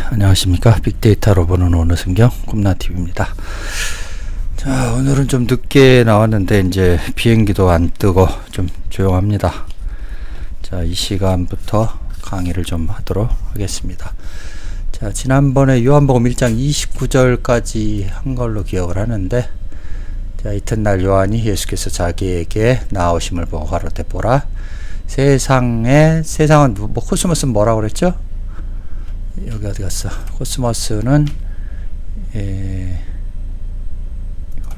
안녕하십니까. 빅데이터로 보는 오늘승경 꿈나TV입니다. 자, 오늘은 좀 늦게 나왔는데 이제 비행기도 안 뜨고 좀 조용합니다. 자, 이 시간부터 강의를 좀 하도록 하겠습니다. 자, 지난번에 요한복음 1장 29절까지 한 걸로 기억을 하는데, 자, 이튿날 요한이 예수께서 자기에게 나오심을 보고 가로되 보라, 세상은 뭐 코스모스는 뭐라고 그랬죠? 여기 어디 갔어? 코스모스는 이걸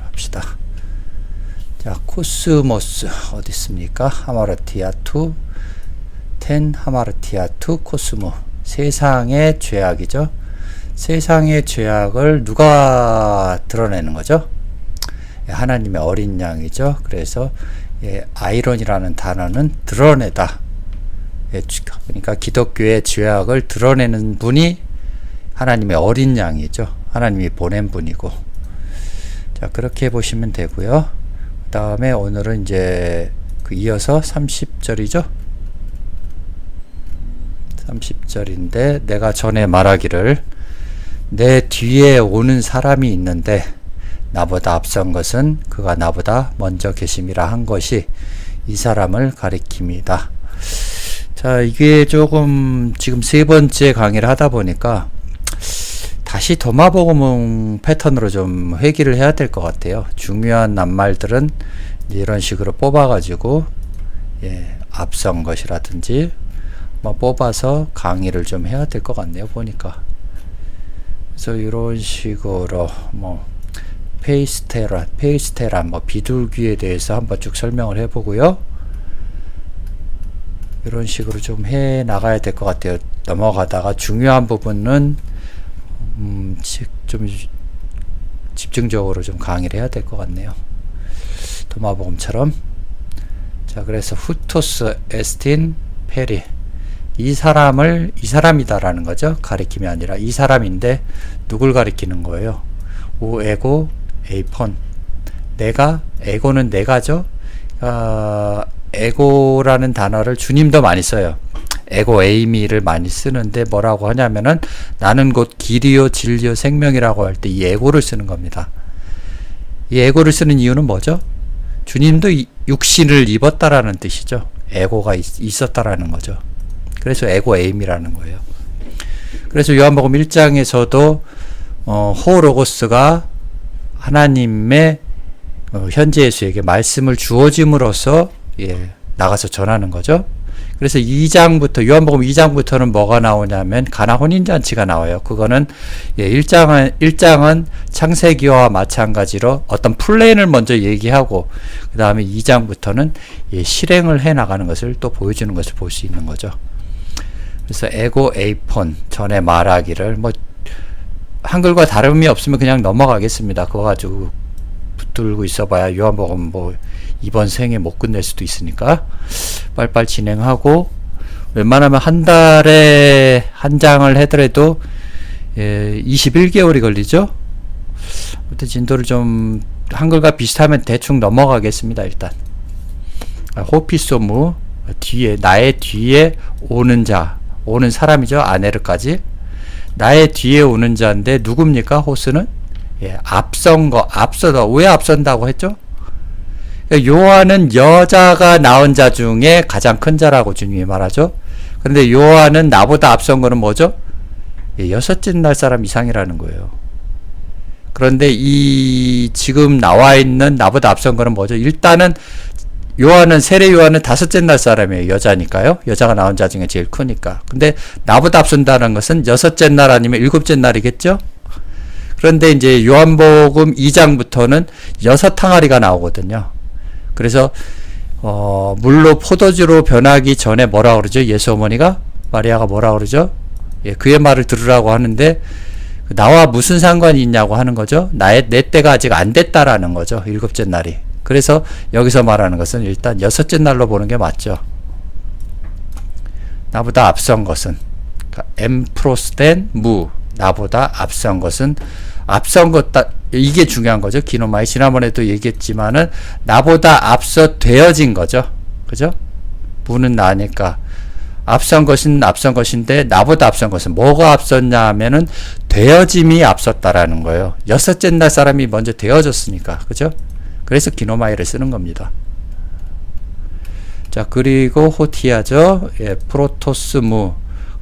합시다. 자, 코스모스 어디 있습니까? 하마르티아투 텐 하마르티아투 코스모, 세상의 죄악이죠. 세상의 죄악을 누가 드러내는 거죠? 하나님의 어린 양이죠. 그래서 아이론이라는 단어는 드러내다. 그러니까 기독교의 죄악을 드러내는 분이 하나님의 어린 양이죠. 하나님이 보낸 분이고. 자, 그렇게 보시면 되고요. 그 다음에 오늘은 이제 이어서 30절이죠. 30절인데, 내가 전에 말하기를 내 뒤에 오는 사람이 있는데 나보다 앞선 것은 그가 나보다 먼저 계심이라 한 것이 이 사람을 가리킵니다. 자, 이게 조금 지금 세 번째 강의를 하다 보니까 다시 도마복음 패턴으로 좀 회귀를 해야 될 것 같아요. 중요한 낱말들은 이런 식으로 뽑아가지고 앞선 것이라든지 뭐 뽑아서 강의를 좀 해야 될 것 같네요, 보니까. 그래서 이런 식으로 뭐 페이스테란 뭐 비둘기에 대해서 한번 쭉 설명을 해보고요. 이런 식으로 좀 해 나가야 될 것 같아요. 넘어가다가 중요한 부분은 좀 집중적으로 좀 강의를 해야 될 것 같네요. 도마복음처럼. 자, 그래서 후토스 에스틴 페리, 이 사람이다라는 거죠. 가리킴이 아니라 이 사람인데 누굴 가리키는 거예요? 에고 에이폰, 에고는 내가죠. 에고라는 단어를 주님도 많이 써요. 에고 에이미를 많이 쓰는데 뭐라고 하냐면은 나는 곧 길이요 진리요 생명이라고 할 때 이 에고를 쓰는 겁니다. 이 에고를 쓰는 이유는 뭐죠? 주님도 육신을 입었다라는 뜻이죠. 에고가 있었다라는 거죠. 그래서 에고 에이미라는 거예요. 그래서 요한복음 1장에서도 호로고스가 하나님의 현재 예수에게 말씀을 주어짐으로써 나가서 전하는 거죠. 그래서 2장부터 요한복음 2장부터는 뭐가 나오냐면 가나 혼인잔치가 나와요. 그거는 1장은 창세기와 마찬가지로 어떤 플랜을 먼저 얘기하고 그 다음에 2장부터는 실행을 해 나가는 것을 또 보여주는 것을 볼 수 있는 거죠. 그래서 에고 에이폰, 전에 말하기를, 뭐 한글과 다름이 없으면 그냥 넘어가겠습니다. 그거 가지고 붙들고 있어봐야 요한복음 뭐 이번 생에 못 끝낼 수도 있으니까 빨리빨리 진행하고, 웬만하면 한 달에 한 장을 해더라도 21개월이 걸리죠. 아무튼 진도를 좀 한글과 비슷하면 대충 넘어가겠습니다. 일단 호피소무, 뒤에, 나의 뒤에 오는 자, 오는 사람이죠. 아네르까지 나의 뒤에 오는 자인데 누굽니까? 호스는 앞선 거, 앞서다. 왜 앞선다고 했죠? 요한은 여자가 낳은 자 중에 가장 큰 자라고 주님이 말하죠. 그런데 요한은 나보다 앞선 거는 뭐죠? 여섯째 날 사람 이상이라는 거예요. 그런데 이 지금 나와 있는 나보다 앞선 거는 뭐죠? 일단은 세례 요한은 다섯째 날 사람이에요. 여자니까요. 여자가 낳은 자 중에 제일 크니까. 근데 나보다 앞선다는 것은 여섯째 날 아니면 일곱째 날이겠죠? 그런데 이제 요한복음 2장부터는 6항아리가 나오거든요. 그래서 물로 포도주로 변하기 전에 뭐라 그러죠? 예수 어머니가, 마리아가 뭐라 그러죠? 그의 말을 들으라고 하는데 나와 무슨 상관이 있냐고 하는 거죠. 내 때가 아직 안 됐다라는 거죠. 일곱째 날이. 그래서 여기서 말하는 것은 일단 여섯째 날로 보는 게 맞죠. 나보다 앞선 것은, 그러니까 엠프로스텐 무, 나보다 앞선 것은, 앞선 것, 이게 중요한 거죠. 기노마이, 지난번에도 얘기했지만은 나보다 앞서 되어진 거죠. 그죠? 무는 나니까 앞선 것은 앞선 것인데 나보다 앞선 것은 뭐가 앞섰냐 하면은 되어짐이 앞섰다라는 거예요. 여섯째 날 사람이 먼저 되어졌으니까. 그죠? 그래서 기노마이를 쓰는 겁니다. 자, 그리고 호티아죠. 예, 프로토스무.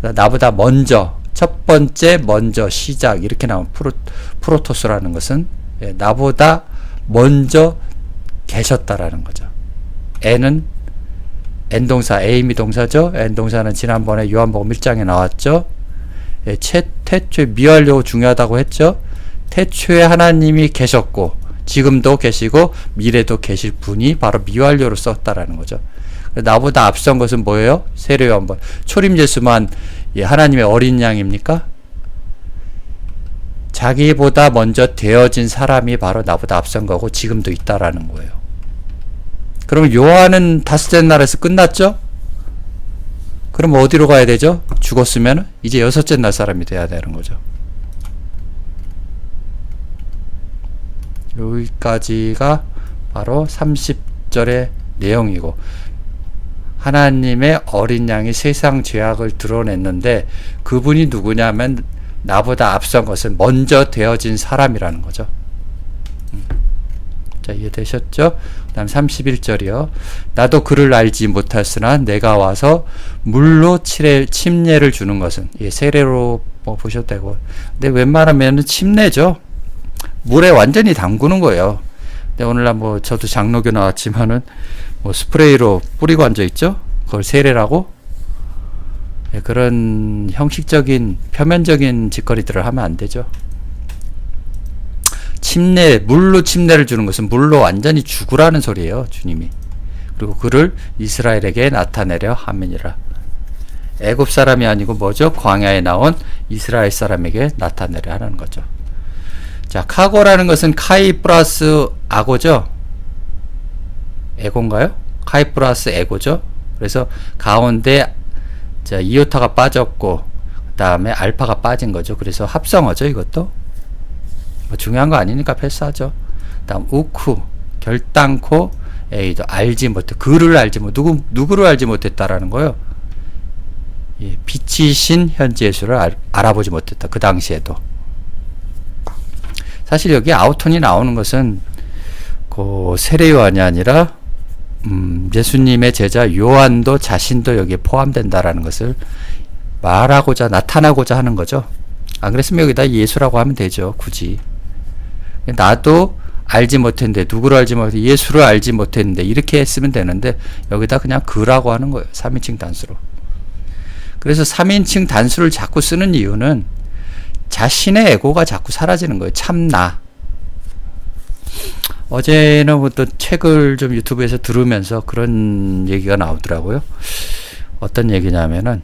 나보다 먼저, 첫 번째, 먼저, 시작. 이렇게 나오면 프로토스라는 것은 예, 나보다 먼저 계셨다라는 거죠. N은 N동사, 에이미 동사죠. N동사는 지난번에 요한복음 1장에 나왔죠. 예, 태초에 미완료 중요하다고 했죠. 태초에 하나님이 계셨고 지금도 계시고 미래도 계실 분이 바로 미완료로 썼다라는 거죠. 나보다 앞선 것은 뭐예요? 세례 요한번 초림 예수만 예, 하나님의 어린 양입니까? 자기보다 먼저 되어진 사람이 바로 나보다 앞선 거고 지금도 있다라는 거예요. 그러면 요한은 다섯째 날에서 끝났죠? 그럼 어디로 가야 되죠? 죽었으면 이제 여섯째 날 사람이 돼야 되는 거죠. 여기까지가 바로 30절의 내용이고 하나님의 어린 양이 세상 죄악을 드러냈는데 그분이 누구냐면 나보다 앞선 것은 먼저 되어진 사람이라는 거죠. 자, 이해되셨죠? 그 다음 31절이요. 나도 그를 알지 못했으나 내가 와서 물로 침례를 주는 것은 예, 세례로 뭐 보셔도 되고 근데 웬만하면 침례죠. 물에 완전히 담그는 거예요. 근데 오늘날 뭐 저도 장로교 나왔지만은 뭐 스프레이로 뿌리고 앉아있죠? 그걸 세례라고? 예, 그런 형식적인 표면적인 짓거리들을 하면 안 되죠. 침례, 물로 침례를 주는 것은 물로 완전히 죽으라는 소리예요. 주님이. 그리고 그를 이스라엘에게 나타내려 함이니라. 애굽 사람이 아니고 뭐죠? 광야에 나온 이스라엘 사람에게 나타내려 하는 거죠. 자, 카고라는 것은 카이 플러스 아고죠? 에고인가요? 카이 플러스 에고죠? 그래서 가운데 자, 이오타가 빠졌고 그 다음에 알파가 빠진 거죠. 그래서 합성어죠. 이것도 뭐 중요한 거 아니니까 패스하죠. 다음 우쿠 결단코 에이도 알지 못해 그를 알지 못 누구를 알지 못했다라는 거요. 예, 빛이신 현지 예수를 알아보지 못했다. 그 당시에도 사실 여기 아우톤이 나오는 것은 그 세례 요한이 아니라 예수님의 제자 요한도 자신도 여기에 포함된다라는 것을 말하고자 나타나고자 하는 거죠. 안 그랬으면 여기다 예수라고 하면 되죠. 굳이 나도 알지 못했는데 누구를 알지 못했는데 예수를 알지 못했는데 이렇게 했으면 되는데 여기다 그냥 그라고 하는 거예요. 3인칭 단수로. 그래서 3인칭 단수를 자꾸 쓰는 이유는 자신의 에고가 자꾸 사라지는 거예요. 참나. 어제는 어떤 책을 좀 유튜브에서 들으면서 그런 얘기가 나오더라고요. 어떤 얘기냐면은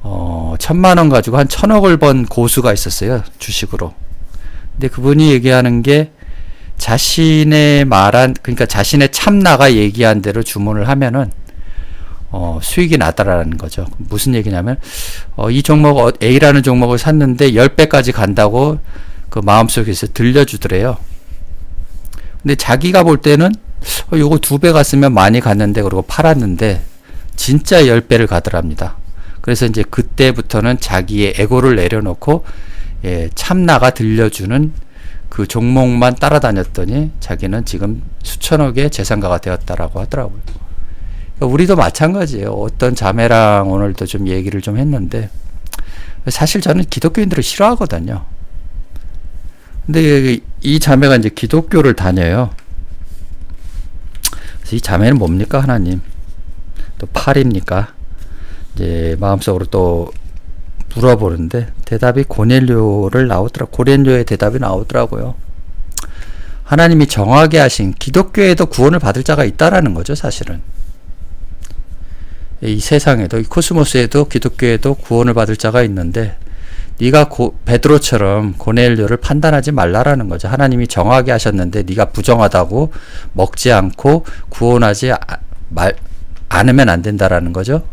1,000만 원 가지고 한 1,000억을 번 고수가 있었어요. 주식으로. 근데 그분이 얘기하는 게 자신의 그러니까 자신의 참나가 얘기한 대로 주문을 하면은 수익이 나다라는 거죠. 무슨 얘기냐면 이 종목 A라는 종목을 샀는데 10배까지 간다고 그 마음속에서 들려주더래요. 근데 자기가 볼 때는 요거 2배 갔으면 많이 갔는데 그러고 팔았는데 진짜 10배를 가더랍니다. 그래서 이제 그때부터는 자기의 에고를 내려놓고 예, 참나가 들려주는 그 종목만 따라다녔더니 자기는 지금 수천억의 재산가가 되었다라고 하더라고요. 그러니까 우리도 마찬가지예요. 어떤 자매랑 오늘도 좀 얘기를 좀 했는데 사실 저는 기독교인들을 싫어하거든요. 근데 이 자매가 이제 기독교를 다녀요. 그래서 이 자매는 뭡니까 하나님? 또 팔입니까? 이제 마음속으로 또 물어보는데 대답이 고넬료를 나오더라고요. 고넬료의 대답이 나오더라고요. 하나님이 정하게 하신 기독교에도 구원을 받을 자가 있다라는 거죠. 사실은 이 세상에도 이 코스모스에도 기독교에도 구원을 받을 자가 있는데 네가 베드로처럼 고넬료를 판단하지 말라라는 거죠. 하나님이 정하게 하셨는데 네가 부정하다고 먹지 않고 구원하지 않으면 안 된다라는 거죠.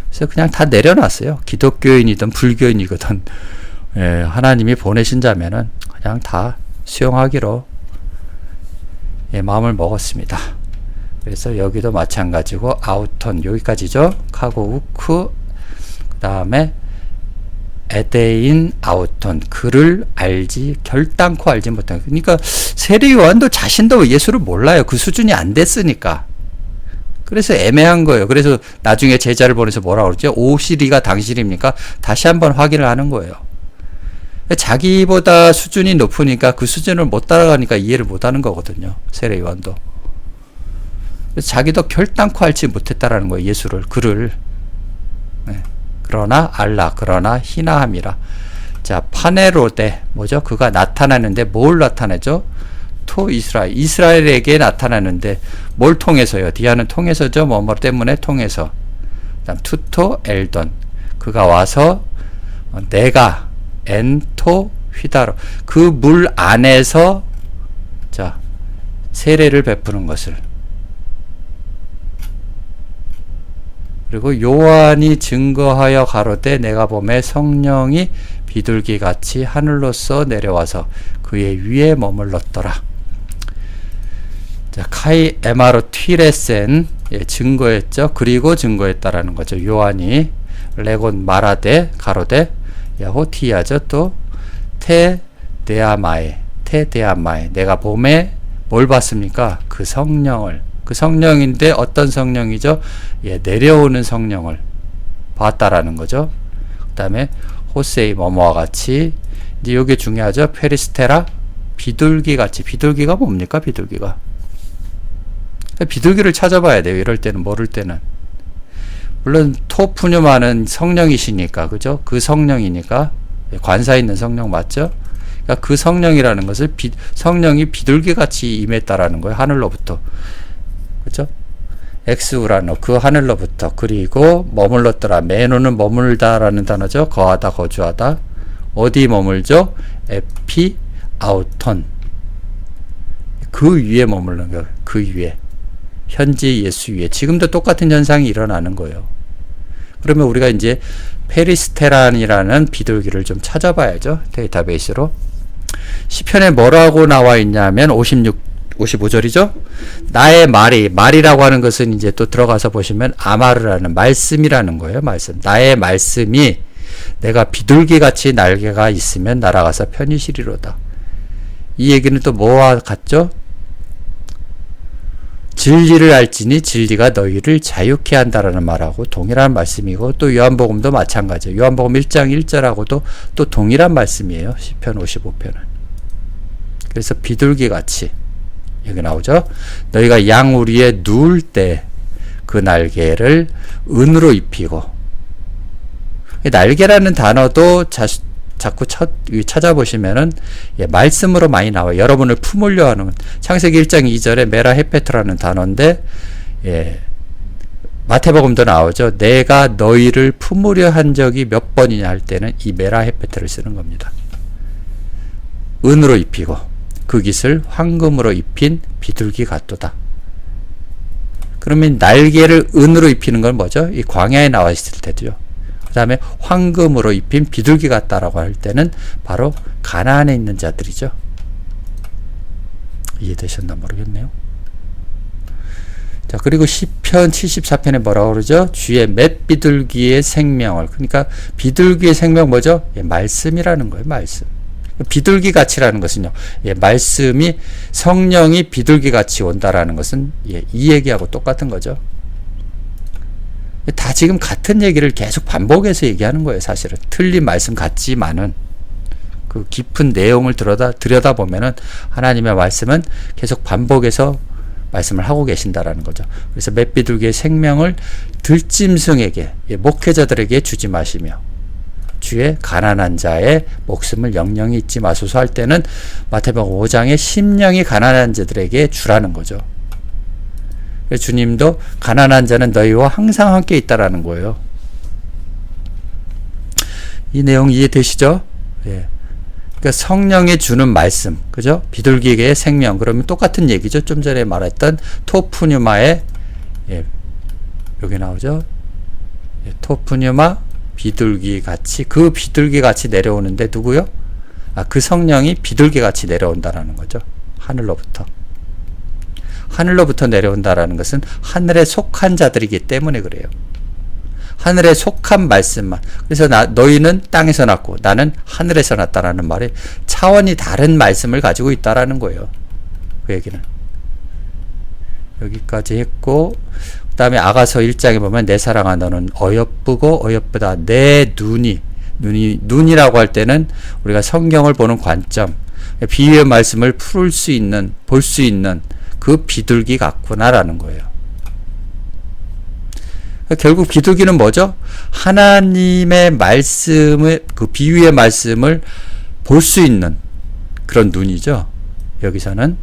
그래서 그냥 다 내려놨어요. 기독교인이든 불교인이거든 예, 하나님이 보내신 자면은 그냥 다 수용하기로 예, 마음을 먹었습니다. 그래서 여기도 마찬가지고 아우턴 여기까지죠. 카고 우크 그 다음에 에데인 아우턴 그를 알지 결단코 알지 못한. 그러니까 세례 요한도 자신도 예수를 몰라요. 그 수준이 안 됐으니까. 그래서 애매한 거예요. 그래서 나중에 제자를 보내서 뭐라고 그러죠? 오시리가 당신입니까? 다시 한번 확인을 하는 거예요. 자기보다 수준이 높으니까 그 수준을 못 따라가니까 이해를 못 하는 거거든요. 세례 요한도. 그래서 자기도 결단코 알지 못했다라는 거예요. 예수를, 그를. 네. 그러나 알라, 그러나 희나함이라. 자, 파네로데 뭐죠? 그가 나타나는데 뭘 나타내죠? 토 이스라엘, 이스라엘에게 나타나는데 뭘 통해서요? 디아는 통해서죠. 뭐 때문에 통해서. 그다음 투토 엘돈, 그가 와서 내가 엔토 휘다로, 그 물 안에서 자 세례를 베푸는 것을. 그리고 요한이 증거하여 가로되 내가 보매 성령이 비둘기같이 하늘로서 내려와서 그의 위에 머물렀더라. 자, 카이 에마로 튀레센, 예, 증거했죠. 그리고 증거했다라는 거죠. 요한이 레곤 마라데 가로데 야호티야죠. 또 테데아마에 내가 봄에 뭘 봤습니까? 그 성령을. 그 성령인데 어떤 성령이죠? 예, 내려오는 성령을 봤다라는 거죠. 그 다음에 호세이 뭐뭐와 같이, 이제 이게 중요하죠. 페리스테라 비둘기 같이. 비둘기가 뭡니까? 비둘기가 비둘기를 찾아봐야 돼요. 이럴 때는, 모를 때는. 물론 토푸뉴마는 성령이시니까, 그죠? 그 성령이니까, 관사 있는 성령 맞죠? 그러니까 그 성령이라는 것을 성령이 비둘기같이 임했다라는 거예요. 하늘로부터. 그죠? 엑스우라노, 그 하늘로부터. 그리고 머물렀더라. 메노는 머물다라는 단어죠. 거하다, 거주하다. 어디 머물죠? 에피 아우톤, 그 위에 머물는 거예요. 그 위에. 현지 예수 위에. 지금도 똑같은 현상이 일어나는 거예요. 그러면 우리가 이제 페리스테란이라는 비둘기를 좀 찾아봐야죠. 데이터베이스로. 시편에 뭐라고 나와 있냐면 55절이죠. 나의 말이라고 하는 것은 이제 또 들어가서 보시면 아마르라는 말씀이라는 거예요. 말씀. 나의 말씀이 내가 비둘기같이 날개가 있으면 날아가서 편히 쉬리로다. 이 얘기는 또 뭐와 같죠? 진리를 알지니 진리가 너희를 자유케 한다라는 말하고 동일한 말씀이고, 또 요한복음도 마찬가지예요. 요한복음 1장 1절하고도 또 동일한 말씀이에요. 시편 55편은. 그래서 비둘기같이 여기 나오죠. 너희가 양우리에 누울 때 그 날개를 은으로 입히고. 날개라는 단어도 자꾸 찾아보시면은, 예, 말씀으로 많이 나와요. 여러분을 품으려 하는, 창세기 1장 2절에 메라 헤페트라는 단어인데, 예, 마태복음도 나오죠. 내가 너희를 품으려 한 적이 몇 번이냐 할 때는 이 메라 헤페트를 쓰는 겁니다. 은으로 입히고 그 깃을 황금으로 입힌 비둘기 같도다. 그러면 날개를 은으로 입히는 건 뭐죠? 이 광야에 나와 있을 때도요. 그 다음에 황금으로 입힌 비둘기 같다라고 할 때는 바로 가나안에 있는 자들이죠. 이해되셨나 모르겠네요. 자, 그리고 시편 74편에 뭐라고 그러죠? 주의 맷 비둘기의 생명을. 그러니까 비둘기의 생명 뭐죠? 예, 말씀이라는 거예요. 말씀. 비둘기 같이라는 것은요, 예, 말씀이, 성령이 비둘기 같이 온다라는 것은, 예, 이 얘기하고 똑같은 거죠. 다 지금 같은 얘기를 계속 반복해서 얘기하는 거예요. 사실은 틀린 말씀 같지만은 그 깊은 내용을 들여다보면은 하나님의 말씀은 계속 반복해서 말씀을 하고 계신다라는 거죠. 그래서 맷비둘기의 생명을 들짐승에게, 예, 목회자들에게 주지 마시며 주의 가난한 자의 목숨을 영영히 잊지 마소서 할 때는 마태복음 5장에 심령이 가난한 자들에게 주라는 거죠. 주님도 가난한 자는 너희와 항상 함께 있다라는 거예요. 이 내용 이해되시죠? 예. 그러니까 성령이 주는 말씀, 그죠? 비둘기의 생명. 그러면 똑같은 얘기죠. 좀 전에 말했던 토푸뉴마의, 예, 여기 나오죠. 예, 토푸뉴마 비둘기 같이, 그 비둘기 같이 내려오는데 누구요? 그 성령이 비둘기 같이 내려온다라는 거죠. 하늘로부터. 하늘로부터 내려온다라는 것은 하늘에 속한 자들이기 때문에 그래요. 하늘에 속한 말씀만. 그래서 너희는 땅에서 났고 나는 하늘에서 났다라는 말에 차원이 다른 말씀을 가지고 있다라는 거예요. 그 얘기는. 여기까지 했고, 그 다음에 아가서 1장에 보면 내 사랑아 너는 어여쁘고 어여쁘다. 내 눈이라고 할 때는 우리가 성경을 보는 관점, 비유의 말씀을 풀 수 있는, 볼 수 있는 그 비둘기 같구나라는 거예요. 결국 비둘기는 뭐죠? 하나님의 말씀을, 그 비유의 말씀을 볼 수 있는 그런 눈이죠. 여기서는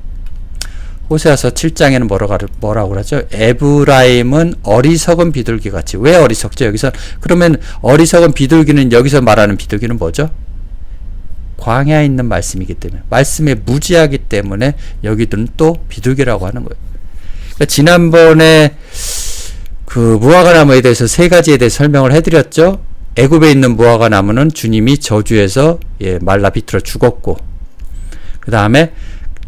호세아서 7장에는 뭐라고 그러죠? 에브라임은 어리석은 비둘기 같이. 왜 어리석죠? 여기서 그러면 어리석은 비둘기는, 여기서 말하는 비둘기는 뭐죠? 광야에 있는 말씀이기 때문에, 말씀에 무지하기 때문에 여기는 또 비둘기라고 하는 거예요. 그러니까 지난번에 그 무화과 나무에 대해서 세 가지에 대해 설명을 해드렸죠. 애굽에 있는 무화과 나무는 주님이 저주해서 말라 비틀어 죽었고, 그 다음에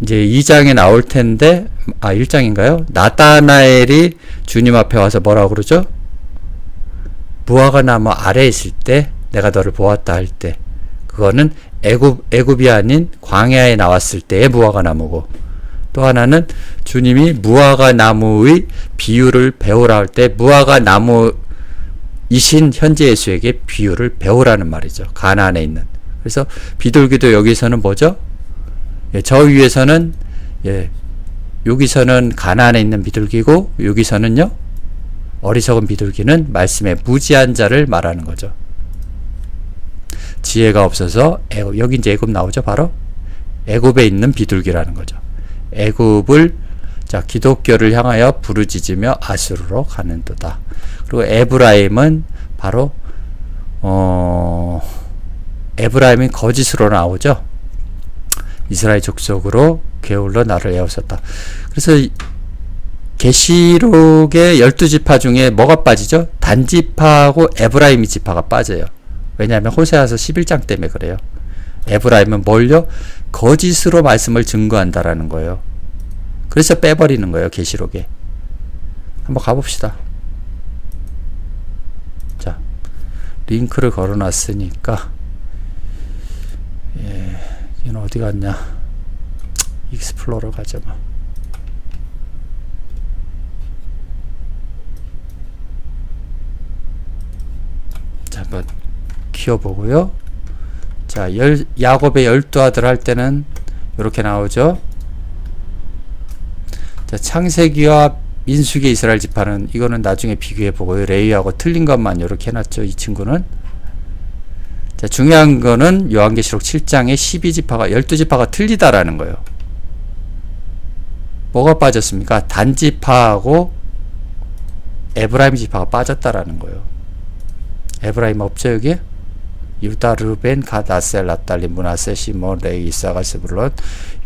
이제 2장에 나올 텐데, 1장인가요? 나다나엘이 주님 앞에 와서 뭐라고 그러죠? 무화과 나무 아래에 있을 때 내가 너를 보았다 할 때, 그거는 애굽이 아닌 광야에 나왔을 때의 무화과 나무고, 또 하나는 주님이 무화과 나무의 비유를 배우라 할 때 무화과 나무이신 현재 예수에게 비유를 배우라는 말이죠. 가나안에 있는. 그래서 비둘기도 여기서는 뭐죠? 저 위에서는 여기서는 가나안에 있는 비둘기고, 여기서는요 어리석은 비둘기는 말씀에 무지한 자를 말하는 거죠. 지혜가 없어서 여기 이제 애굽 나오죠. 바로 애굽에 있는 비둘기라는 거죠. 애굽을 기독교를 향하여 부르짖으며 아수르로 가는도다. 그리고 에브라임은 바로 에브라임이 거짓으로 나오죠. 이스라엘 족속으로 게을러 나를 에웠었다. 그래서 계시록의 12지파 중에 뭐가 빠지죠? 단지파하고 에브라임 지파가 빠져요. 왜냐하면 호세아서 11장 때문에 그래요. 에브라임은 뭘요? 거짓으로 말씀을 증거한다라는 거예요. 그래서 빼버리는 거예요. 계시록에. 한번 가봅시다. 자, 링크를 걸어놨으니까, 얘는 어디 갔냐? 익스플로러 가자 뭐. 자, 한번 키워보고요. 자, 야곱의 12아들 할 때는 이렇게 나오죠. 자, 창세기와 민수기 이스라엘 지파는, 이거는 나중에 비교해보고요. 레위하고 틀린 것만 이렇게 해놨죠. 이 친구는. 자, 중요한 거는 요한계시록 7장에 12지파가, 12지파가 틀리다라는 거예요. 뭐가 빠졌습니까? 단지파하고 에브라임 지파가 빠졌다라는 거예요. 에브라임 없죠, 여기? 유다, 르벤, 갓, 아셀, 납달리, 므낫세, 시몬, 레위, 이사갈, 스불론,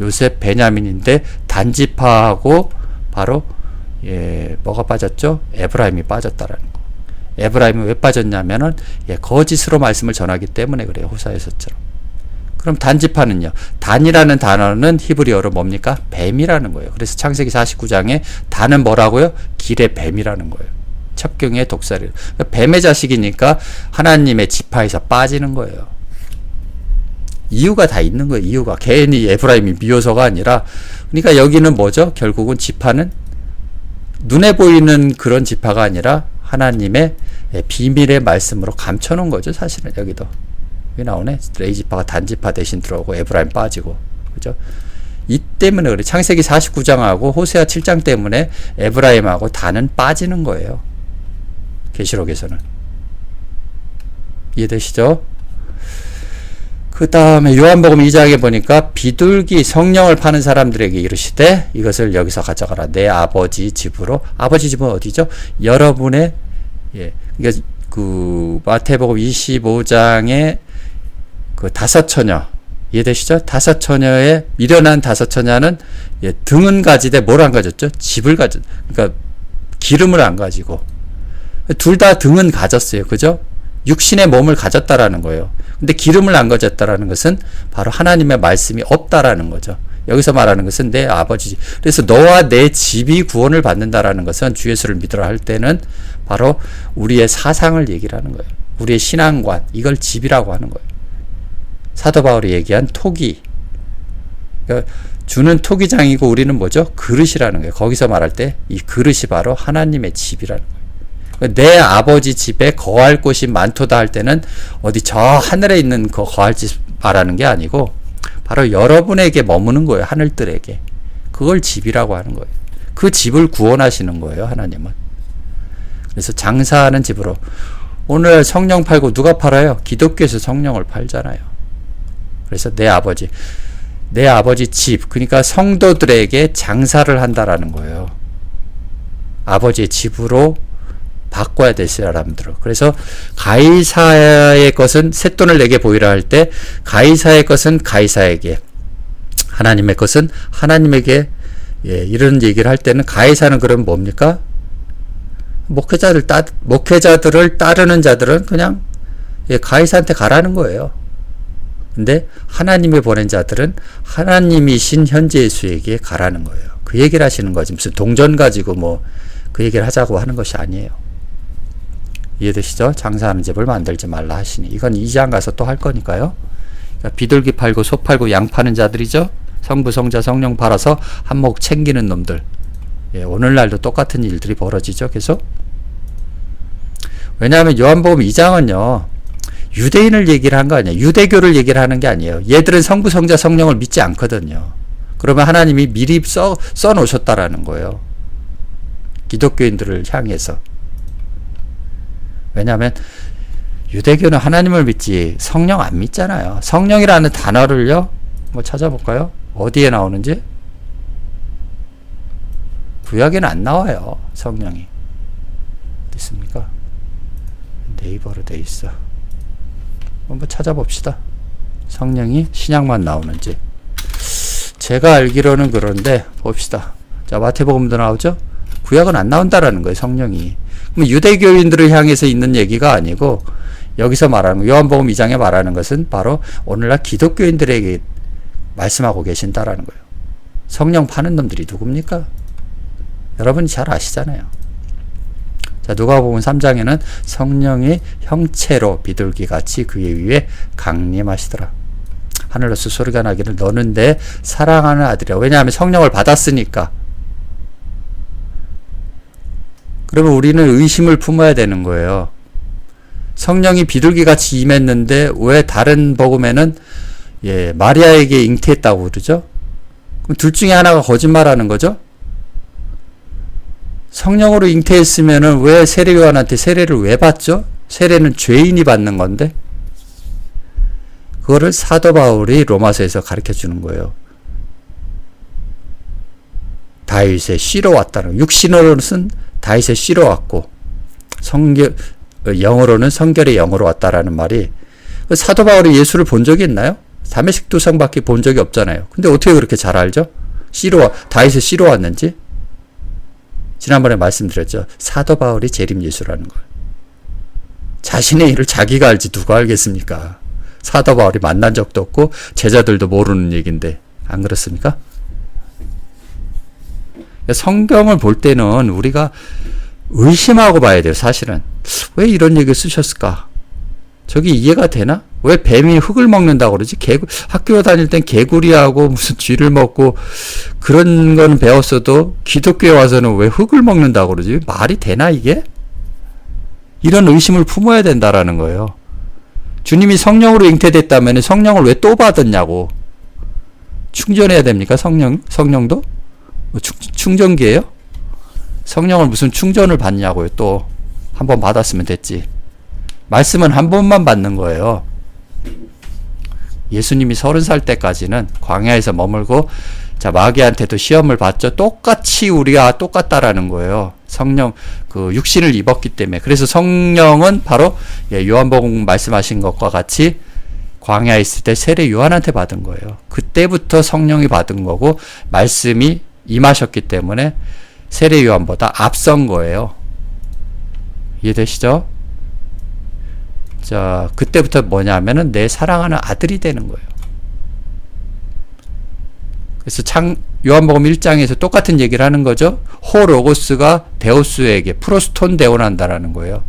요셉, 베냐민인데 단지파하고 바로 뭐가 빠졌죠? 에브라임이 빠졌다라는 거. 에브라임이 왜 빠졌냐면은 거짓으로 말씀을 전하기 때문에 그래요. 호사에서처럼. 그럼 단지파는요. 단이라는 단어는 히브리어로 뭡니까? 뱀이라는 거예요. 그래서 창세기 49장에 단은 뭐라고요? 길의 뱀이라는 거예요. 첩경의 독사리. 뱀의 자식이니까 하나님의 지파에서 빠지는 거예요. 이유가 다 있는 거예요. 이유가. 괜히 에브라임이 미워서가 아니라, 그러니까 여기는 뭐죠? 결국은 지파는 눈에 보이는 그런 지파가 아니라 하나님의 비밀의 말씀으로 감춰놓은 거죠. 사실은 여기도. 여기 나오네. 레위 지파가 단지파 대신 들어오고 에브라임 빠지고. 그죠? 이 때문에 그래. 창세기 49장하고 호세아 7장 때문에 에브라임하고 단은 빠지는 거예요. 계시록에서는. 이해되시죠? 그 다음에 요한복음 2장에 보니까 비둘기 성령을 파는 사람들에게 이르시되 이것을 여기서 가져가라. 내 아버지 집으로. 아버지 집은 어디죠? 여러분의, 그러니까 그 마태복음 25장에 그 다섯 처녀. 이해되시죠? 다섯 처녀에 미련한 다섯 처녀는 등은 가지되 뭘 안 가졌죠? 집을 가졌. 그러니까 기름을 안 가지고. 둘 다 등은 가졌어요. 그죠? 육신의 몸을 가졌다라는 거예요. 근데 기름을 안 가졌다라는 것은 바로 하나님의 말씀이 없다라는 거죠. 여기서 말하는 것은 내 아버지 집. 그래서 너와 내 집이 구원을 받는다라는 것은 주 예수를 믿으라 할 때는 바로 우리의 사상을 얘기를 하는 거예요. 우리의 신앙관, 이걸 집이라고 하는 거예요. 사도 바울이 얘기한 토기. 그러니까 주는 토기장이고 우리는 뭐죠? 그릇이라는 거예요. 거기서 말할 때 이 그릇이 바로 하나님의 집이라는 거예요. 그러니까 내 아버지 집에 거할 곳이 많도다 할 때는 어디 저 하늘에 있는 그 거할 집 말하는 게 아니고 바로 여러분에게 머무는 거예요. 하늘들에게. 그걸 집이라고 하는 거예요. 그 집을 구원하시는 거예요. 하나님은. 그래서 장사하는 집으로. 오늘 성령 팔고 누가 팔아요? 기독교에서 성령을 팔잖아요. 그래서 내 아버지 집, 그러니까 성도들에게 장사를 한다라는 거예요. 아버지의 집으로 바꿔야 될 사람들을. 그래서 가이사의 것은 쇳돈을 내게 보이라 할 때 가이사의 것은 가이사에게, 하나님의 것은 하나님에게, 이런 얘기를 할 때는 가이사는 그럼 뭡니까? 목회자들을 따르는 자들은 그냥 가이사한테 가라는 거예요. 근데 하나님이 보낸 자들은 하나님이신 현재 예수에게 가라는 거예요. 그 얘기를 하시는 거지. 무슨 동전 가지고 뭐 그 얘기를 하자고 하는 것이 아니에요. 이해되시죠? 장사하는 집을 만들지 말라 하시니. 이건 2장 가서 또 할 거니까요. 그러니까 비둘기 팔고 소 팔고 양 파는 자들이죠. 성부 성자 성령 팔아서 한몫 챙기는 놈들. 오늘날도 똑같은 일들이 벌어지죠. 계속. 왜냐하면 요한복음 2장은요. 유대인을 얘기를 한 거 아니에요. 유대교를 얘기를 하는 게 아니에요. 얘들은 성부 성자 성령을 믿지 않거든요. 그러면 하나님이 미리 써 놓으셨다라는 거예요. 기독교인들을 향해서. 왜냐하면 유대교는 하나님을 믿지 성령 안 믿잖아요. 성령이라는 단어를요. 뭐 찾아볼까요? 어디에 나오는지? 구약에는 안 나와요. 성령이. 어디 있습니까? 네이버로 돼 있어. 한번 찾아봅시다. 성령이 신약만 나오는지. 제가 알기로는 그런데 봅시다. 자, 마태복음도 나오죠? 구약은 안 나온다라는 거예요. 성령이. 그럼 유대교인들을 향해서 있는 얘기가 아니고 여기서 말하는 거, 요한복음 2장에 말하는 것은 바로 오늘날 기독교인들에게 말씀하고 계신다라는 거예요. 성령 파는 놈들이 누굽니까? 여러분이 잘 아시잖아요. 자, 누가복음 3장에는 성령이 형체로 비둘기같이 그의 위에 강림하시더라. 하늘로서 소리가 나기를 너는 내 사랑하는 아들이라. 왜냐하면 성령을 받았으니까. 그러면 우리는 의심을 품어야 되는 거예요. 성령이 비둘기같이 임했는데 왜 다른 복음에는 마리아에게 잉태했다고 그러죠? 그럼 둘 중에 하나가 거짓말하는 거죠? 성령으로 잉태했으면은 왜 세례 요한한테 세례를 왜 받죠? 세례는 죄인이 받는 건데. 그거를 사도 바울이 로마서에서 가르쳐 주는 거예요. 다윗의 씨로 왔다는, 육신으로는 다윗의 씨로 왔고 영어로는 성결의 영으로 왔다라는 말이, 사도 바울이 예수를 본 적이 있나요? 다메섹 도성밖에 본 적이 없잖아요. 근데 어떻게 그렇게 잘 알죠? 다윗의 씨로 왔는지. 지난번에 말씀드렸죠. 사도 바울이 재림 예수라는 걸. 자신의 일을 자기가 알지 누가 알겠습니까? 사도 바울이 만난 적도 없고 제자들도 모르는 얘기인데 안 그렇습니까? 성경을 볼 때는 우리가 의심하고 봐야 돼요. 사실은 왜 이런 얘기를 쓰셨을까? 저게 이해가 되나? 왜 뱀이 흙을 먹는다고 그러지? 학교 다닐 땐 개구리하고 무슨 쥐를 먹고 그런 건 배웠어도 기독교에 와서는 왜 흙을 먹는다고 그러지? 말이 되나 이게? 이런 의심을 품어야 된다라는 거예요. 주님이 성령으로 잉태됐다면 성령을 왜 또 받았냐고. 충전해야 됩니까? 성령도? 충전기예요? 성령을 무슨 충전을 받냐고요. 또 한 번 받았으면 됐지. 말씀은 한 번만 받는 거예요. 예수님이 30살 때까지는 광야에서 머물고, 자, 마귀한테도 시험을 받죠. 똑같이 우리가 똑같다라는 거예요. 성령, 육신을 입었기 때문에. 그래서 성령은 바로 요한복음 말씀하신 것과 같이 광야에 있을 때 세례 요한한테 받은 거예요. 그때부터 성령이 받은 거고, 말씀이 임하셨기 때문에 세례 요한보다 앞선 거예요. 이해되시죠? 자, 그때부터 뭐냐면은 내 사랑하는 아들이 되는 거예요. 그래서 요한복음 1장에서 똑같은 얘기를 하는 거죠. 호로고스가 데오스에게 프로스톤 데오난다라는 거예요.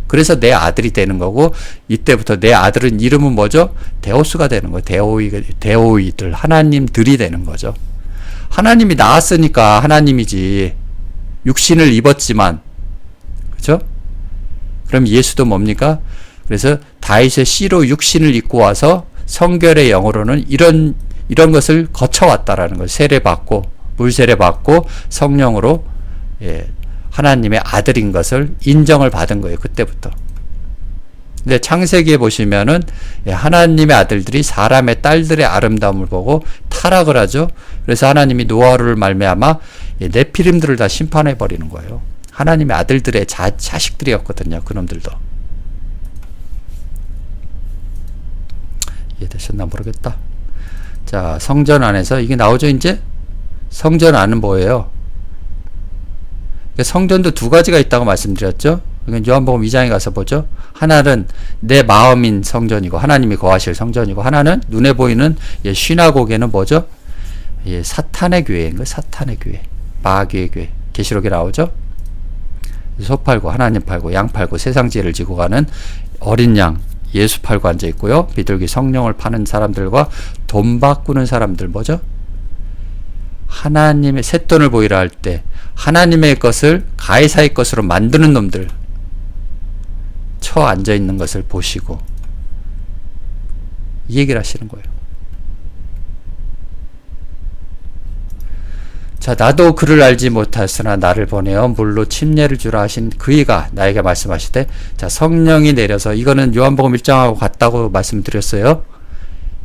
그래서 내 아들이 되는 거고, 이때부터 내 아들은 이름은 뭐죠? 데오스가 되는 거예요. 데오이들, 하나님들이 되는 거죠. 하나님이 나왔으니까 하나님이지. 육신을 입었지만, 그죠? 그럼 예수도 뭡니까? 그래서 다윗의 씨로 육신을 입고 와서 성결의 영으로는 이런 것을 거쳐왔다라는 걸 세례받고, 물세례받고 성령으로, 하나님의 아들인 것을 인정을 받은 거예요. 그때부터. 근데 창세기에 보시면은 하나님의 아들들이 사람의 딸들의 아름다움을 보고 타락을 하죠. 그래서 하나님이 노아를 말미암아 네피림들을 다 심판해 버리는 거예요. 하나님의 아들들의 자식들이었거든요. 그놈들도. 이해되셨나 모르겠다. 자, 성전 안에서 이게 나오죠. 이제 성전 안은 뭐예요? 성전도 두 가지가 있다고 말씀드렸죠. 요한복음 2장에 가서 보죠. 하나는 내 마음인 성전이고 하나님이 거하실 성전이고, 하나는 눈에 보이는 시나고게는 뭐죠? 사탄의 교회인 거예요. 사탄의 교회, 마귀의 교회. 계시록에 나오죠. 소 팔고 하나님 팔고 양 팔고 세상 죄를 지고 가는 어린 양 예수 팔고 앉아 있고요. 비둘기 성령을 파는 사람들과 돈 바꾸는 사람들 뭐죠? 하나님의 쇳돈을 보이라 할 때 하나님의 것을 가이사의 것으로 만드는 놈들 처 앉아 있는 것을 보시고 이 얘기를 하시는 거예요. 자, 나도 그를 알지 못하였으나 나를 보내어 물로 침례를 주라 하신 그이가 나에게 말씀하시되, 자, 성령이 내려서, 이거는 요한복음 1장하고 같다고 말씀드렸어요. 요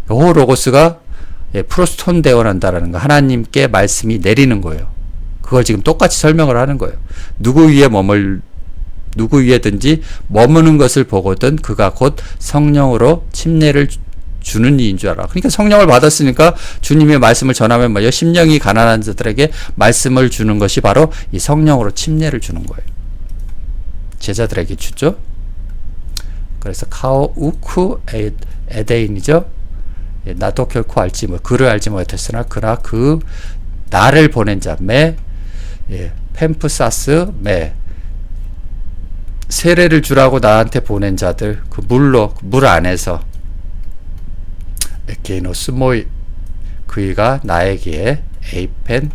로고스가 프로스톤 대원한다라는 거, 하나님께 말씀이 내리는 거예요. 그걸 지금 똑같이 설명을 하는 거예요. 누구 위에든지 머무는 것을 보거든 그가 곧 성령으로 침례를 주는 이인 줄 알아. 그러니까 성령을 받았으니까 주님의 말씀을 전하면 뭐예요? 심령이 가난한 자들에게 말씀을 주는 것이 바로 이 성령으로 침례를 주는 거예요. 제자들에게 주죠. 그래서 카오 우쿠 에데인이죠. 나도 결코 그를 알지 못했으나 그나 그 나를 보낸 자 펜프사스 세례를 주라고 나한테 보낸 자들, 그 물 안에서 에케노스모이 그이가 나에게 에이펜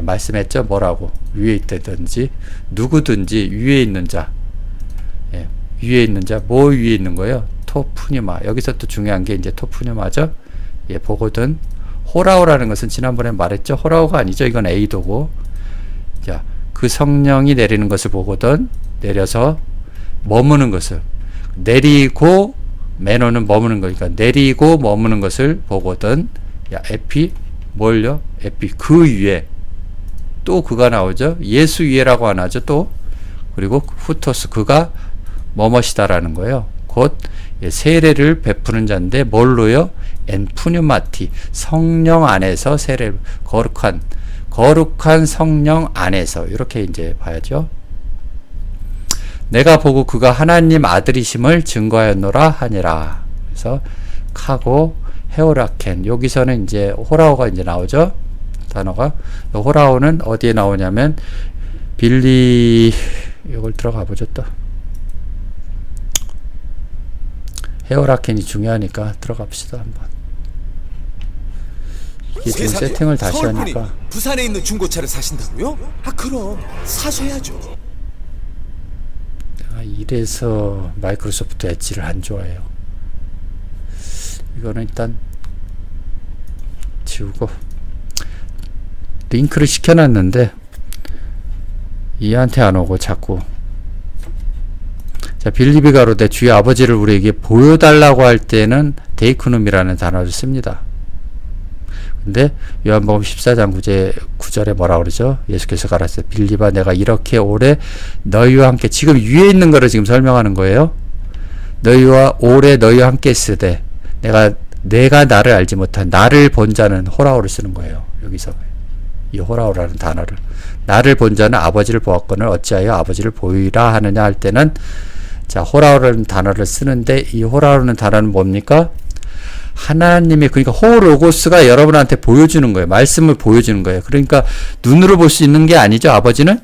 말씀했죠. 뭐라고? 위에 있다든지 누구든지 위에 있는 자, 위에 있는 자, 뭐 위에 있는 거예요? 토푸니마. 여기서 또 중요한 게 이제 토푸니마죠. 보거든. 호라오라는 것은 지난번에 말했죠. 호라오가 아니죠. 이건 에이도고. 자, 그 성령이 내리는 것을 보거든. 내려서 머무는 것을 내리고, 매너는 머무는 거니까 내리고 머무는 것을 보거든. 야, 에피 뭘요? 에피 그 위에 또 그가 나오죠. 예수 위에라고 안 하죠. 또 그리고 후토스 그가 뭐뭇이다라는 거예요. 곧 세례를 베푸는 자인데 뭘로요? 엔푸뉴마티 성령 안에서 세례를 거룩한 성령 안에서 이렇게 이제 봐야죠. 내가 보고 그가 하나님 아들이심을 증거하였노라 하니라. 그래서 카고 헤오라켄 여기서는 이제 호라오가 이제 나오죠. 단어가 호라오는 어디에 나오냐면 빌리 이걸 들어가 보죠. 또 헤오라켄이 중요하니까 들어갑시다 한번. 이게 지금 세팅을 다시 하니까. 부산에 있는 중고차를 사신다고요? 아 그럼 사셔야죠. 이래서 마이크로소프트 엣지를 안 좋아해요. 이거는 일단 지우고 링크를 시켜놨는데 이한테 안 오고 자꾸. 자, 빌리비가로 내 주의 아버지를 우리에게 보여달라고 할 때는 데이크눔이라는 단어를 씁니다. 근데 요한복음 14장 9절에 뭐라 그러죠? 예수께서 가라사대 빌리바 내가 이렇게 오래 너희와 함께, 지금 위에 있는 거를 지금 설명하는 거예요. 오래 너희와 함께 있으되 내가 나를 알지 못한 나를 본 자는 호라오를 쓰는 거예요. 여기서 이 호라오라는 단어를, 나를 본 자는 아버지를 보았거늘 어찌하여 아버지를 보이라 하느냐 할 때는, 자, 호라오라는 단어를 쓰는데 이 호라오라는 단어는 뭡니까? 하나님의, 그러니까 호로고스가 여러분한테 보여주는 거예요. 말씀을 보여주는 거예요. 그러니까 눈으로 볼 수 있는 게 아니죠. 아버지는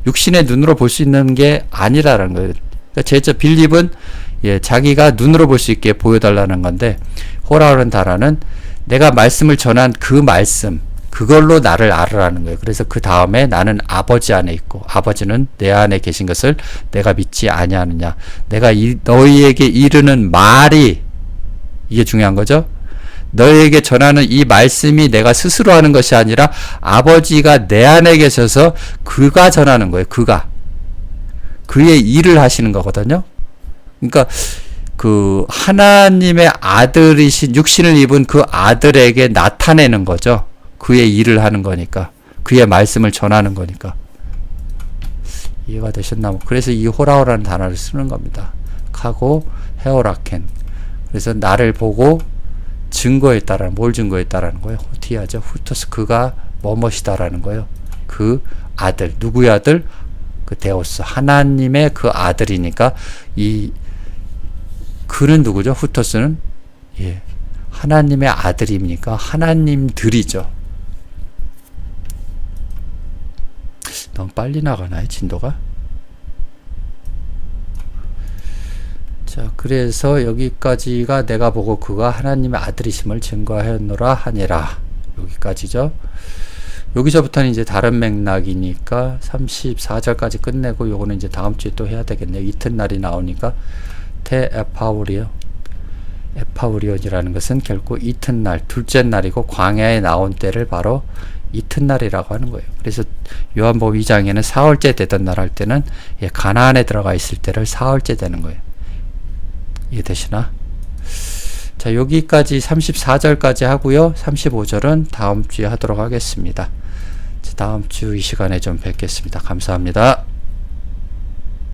육신의 눈으로 볼 수 있는 게 아니라는 거예요. 그러니까 제자 빌립은 자기가 눈으로 볼 수 있게 보여달라는 건데, 호라는 단어는 내가 말씀을 전한 그 말씀, 그걸로 나를 알으라는 거예요. 그래서 그 다음에 나는 아버지 안에 있고 아버지는 내 안에 계신 것을 내가 믿지 아니하느냐. 내가 너희에게 이르는 말이, 이게 중요한 거죠. 너희에게 전하는 이 말씀이 내가 스스로 하는 것이 아니라 아버지가 내 안에 계셔서 그가 전하는 거예요. 그의 일을 하시는 거거든요. 그러니까 그 하나님의 아들이신, 육신을 입은 그 아들에게 나타내는 거죠. 그의 일을 하는 거니까, 그의 말씀을 전하는 거니까. 이해가 되셨나? 그래서 이 호라오라는 단어를 쓰는 겁니다. 카고 헤오라켄. 그래서 나를 보고 증거했다라는, 뭘 증거했다라는 거예요? 호티아죠. 후토스, 그가 뭐뭇이다라는 거예요. 그 아들, 누구의 아들? 그 데오스, 하나님의 그 아들이니까, 그는 누구죠? 후토스는 하나님의 아들입니까? 하나님들이죠. 너무 빨리 나가나요, 진도가? 자, 그래서 여기까지가 내가 보고 그가 하나님의 아들이심을 증거하였노라 하니라. 여기까지죠. 여기서부터는 이제 다른 맥락이니까 34절까지 끝내고, 요거는 이제 다음 주에 또 해야 되겠네요. 이튿날이 나오니까. 테 에파우리오. 에파우리온이라는 것은 결국 이튿날, 둘째 날이고, 광야에 나온 때를 바로 이튿날이라고 하는 거예요. 그래서 요한복음 2장에는 사흘째 되던 날 할 때는 가나안에 들어가 있을 때를 사흘째 되는 거예요. 이해되시나? 자, 여기까지 34절까지 하고요. 35절은 다음 주에 하도록 하겠습니다. 자, 다음 주 이 시간에 좀 뵙겠습니다. 감사합니다.